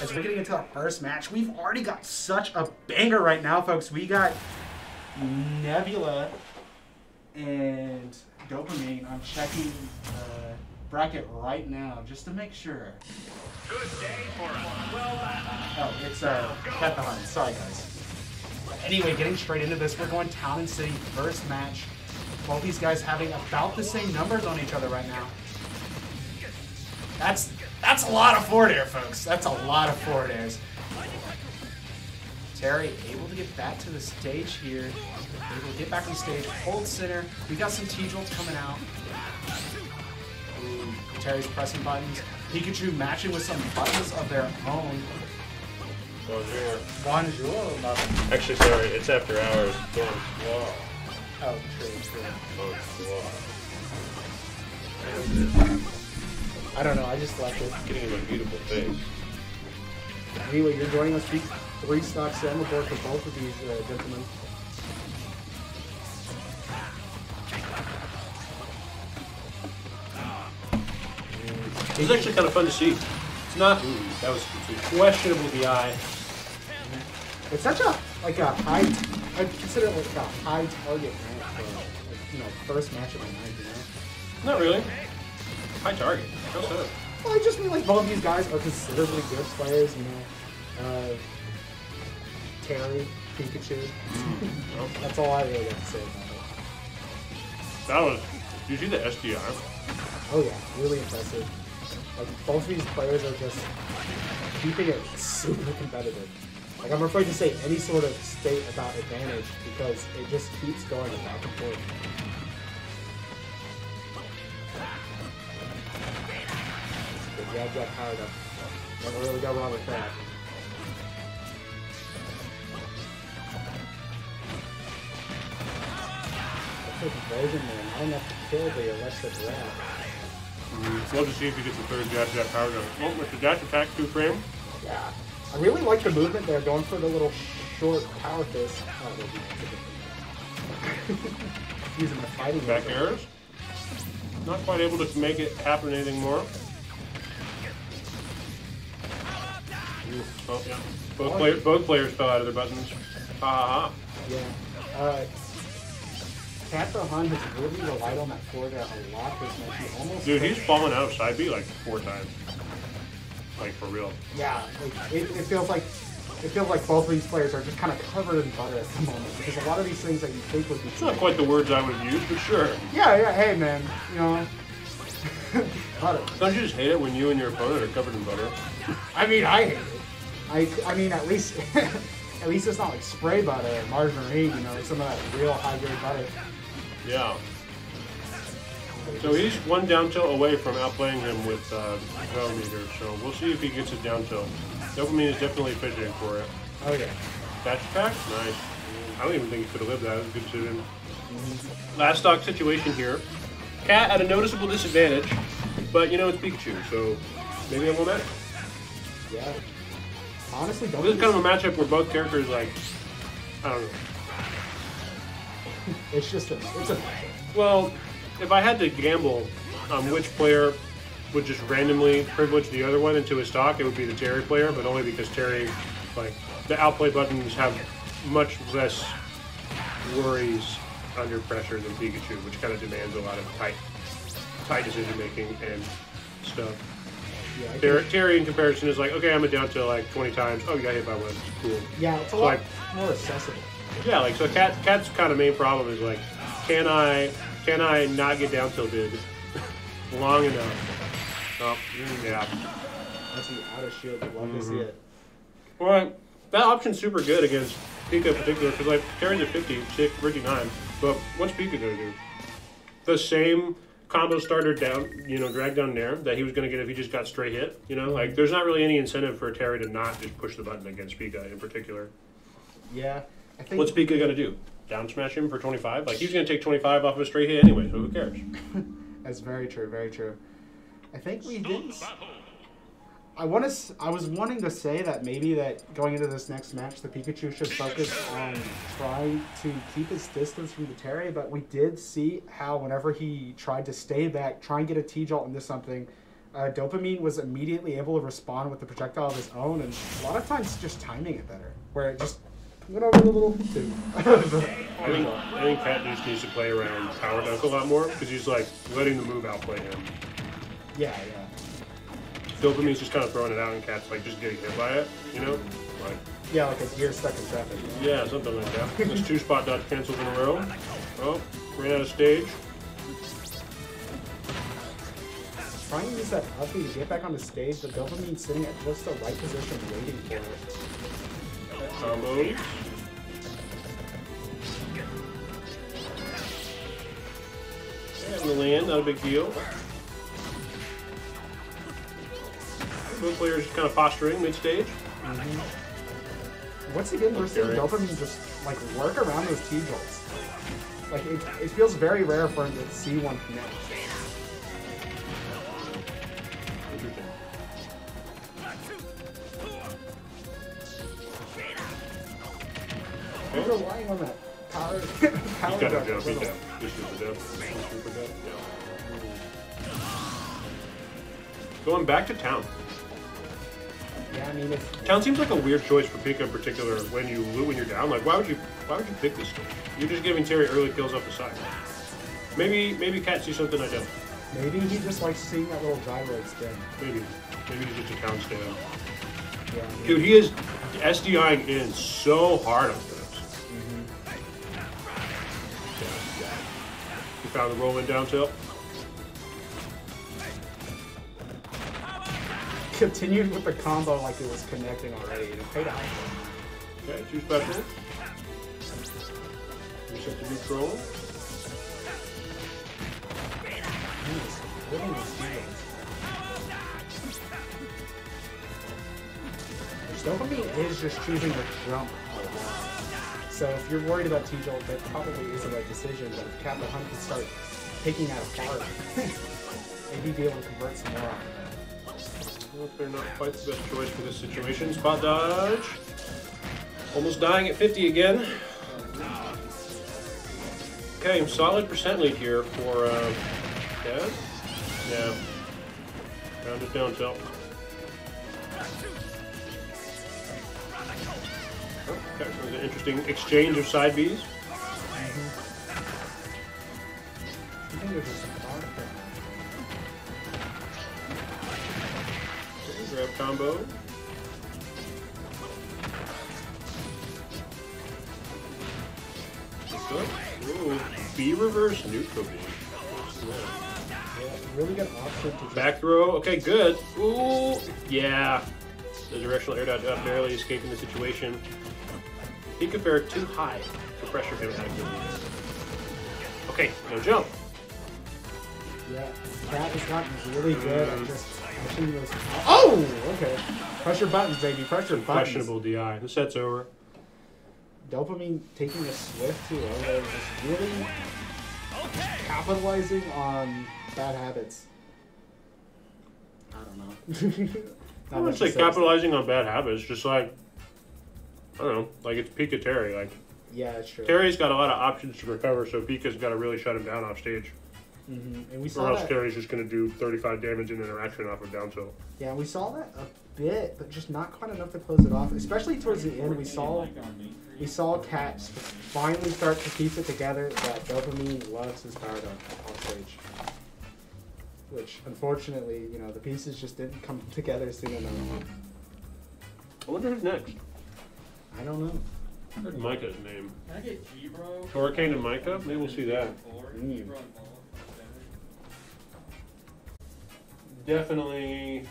As we're getting into our first match, we've already got such a banger right now, folks. We got Nebula and Dopamine. I'm checking the bracket right now just to make sure. Good day for us. Well done. Oh, it's CattheHun. Sorry, guys. Anyway, getting straight into this, we're going Town and City first match. Both these guys having about the same numbers on each other right now. That's a lot of forward air, folks. That's a lot of forward airs. Terry able to get back to the stage here. Able to get back on stage, hold center. We got some T-Jolts coming out. Ooh, Terry's pressing buttons. Pikachu matching with some buttons of their own. Bonjour. Bonjour. Actually, sorry, it's after hours. Bonjour. Oh, true. Bonjour. I don't know, I just left it. Getting in my beautiful face. Anyway, you're joining us 3 stocks on the board for both of these gentlemen. It was actually kind of fun to see. It's not. Ooh, that was questionable DI. It's such a high. I consider it like a high target match for first match of the night. Not really. High target. How so? Well, I just mean like both of these guys are considerably good players. Terry, Pikachu. That's all I really got to say about it. That was. Did you see the SDR? Oh yeah, really impressive. Like both of these players are just keeping it super competitive. Like I'm afraid to say any sort of state about advantage because it just keeps going back and forth. Good jab powered up. Never really got wrong with that. Conversion there, not enough to kill, but you're less to grab. Love to see if he gets the third dash power gun. Well, with the dash attack 2 frame. Yeah. I really like the movement there, going for the little short power fist. Using the fighting back airs. Not quite able to make it happen anything more. Oh, yeah. Both players fell out of their buttons. Ha ha ha. Yeah. CattheHun has really relied on that forward air a lot this match. He almost he's fallen out of side B like 4 times. Like for real. Yeah, like, it feels like both of these players are just kind of covered in butter at the moment because a lot of these things that you think would be. It's not quite the words I would use, but sure. Yeah. Hey, man, butter. Don't you just hate it when you and your opponent are covered in butter? I mean, I hate it. I mean, at least it's not like spray butter or margarine. Some of that real high grade butter. Yeah. So he's 1 down tilt away from outplaying him with meter, so we'll see if he gets it down tilt. Dopamine is definitely fidgeting for it. Oh yeah. Dash attack? Nice. I don't even think he could have lived that. It was a good decision. Last stock situation here. Cat at a noticeable disadvantage, but it's Pikachu, so maybe it won't matter. Yeah. Honestly, don't. This is kind of a matchup where both characters, I don't know. It's a Well, if I had to gamble on which player would just randomly privilege the other one into his stock, it would be the Terry player, but only because Terry, the outplay buttons have much less worries under pressure than Pikachu, which kind of demands a lot of tight decision making and stuff. Yeah, Terry in comparison is okay, I'm down to 20 times. Oh, you got hit by 1. Cool. Yeah, it's a lot more accessible. Yeah, so Cat's kind of main problem is can I not get down tilted long enough? Oh, yeah. That's the out of shield. Love to see it. Well, that option's super good against Pika in particular because Terry's at 50, 59. But what's Pika gonna do? The same combo starter down, drag down Nair that he was gonna get if he just got straight hit. There's not really any incentive for Terry to not just push the button against Pika in particular. Yeah. What's Pika gonna do? Down smash him for 25? He's gonna take 25 off of a straight hit anyway, so who cares? That's very true, very true. I think we did. I was wanting to say that maybe that going into this next match, the Pikachu should focus on trying to keep his distance from the Terry, but we did see how whenever he tried to stay back, try and get a T-Jolt into something, Dopamine was immediately able to respond with the projectile of his own, and a lot of times just timing it better, where it just went over the little tube. I think Cat just needs to play around Power Dunk a lot more because he's like letting the move outplay him. Yeah. Dopamine's just kind of throwing it out, and Cat's like just getting hit by it, you know? Like, yeah, like a gear stuck in traffic. yeah, something like that. There's 2 spot dodge cancels in a row. Oh, ran out of stage. Trying to use that uppy to get back on the stage, but Dopamine sitting at just the right position waiting for it. Combos. And the land, not a big deal. Both players kind of posturing mid-stage. Once again, we're seeing Dopamine just like work around those T-jolts. Like it feels very rare for him to see one connect. Interesting. We're relying on that power. He's got a jump, he's down. Just super dub. Super dub. Yeah. Going back to Town. Yeah, I mean, Town seems like a weird choice for Pika in particular when you're down. Like, why would you pick this stage? You're just giving Terry early kills off the side. Maybe Cat sees something I don't. Maybe he just likes seeing that little gyro extend. Maybe he's just a Town stand. Yeah, Dude, he is SDIing in so hard on this. He found the rolling down tilt. Continued with the combo like it was connecting already, and it paid out. Okay, 2 special. Reset to neutral. Dopamine is just choosing to jump a lot. So if you're worried about T-Jolt, that probably is the right decision, but if CattheHun can start taking that apart, maybe be able to convert some more on it. Well, they're not quite the best choice for this situation. Spot dodge. Almost dying at 50 again. Okay, solid percent lead here for Kev. Yeah. Rounded down tilt. Oh, okay, so an interesting exchange of side Bs. I think there's just Grab combo. Ooh, B reverse neutral B. yeah, really good option to just Back throw. Okay, good. Ooh, yeah. The directional air dodge up, barely escaping the situation. Pika Fair too high to pressure him adequately. Okay, no jump. Yeah, Cat has gotten really good at just pushing those. Oh, okay. Pressure buttons, baby. Pressure buttons. Questionable DI. The set's over. Dopamine taking a swift to over, just really capitalizing on bad habits. I don't know. I wouldn't say capitalizing on bad habits, just like, I don't know, like it's Pika Terry. Like, yeah, it's true. Terry's got a lot of options to recover, so Pika's got to really shut him down off stage. And we saw Or else that. Terry's just going to do 35 damage in interaction off of down tilt. Yeah, we saw that a bit, but just not quite enough to close it off. Especially towards the end, we saw Cat finally start to piece it together that Dopamine loves his power dunk off stage. Which, unfortunately, you know, the pieces just didn't come together soon enough. I wonder who's next. I don't know. I heard Micah's name. Can I get G-Bro? Hurricane and Micah? Maybe we'll see that. Mm. Definitely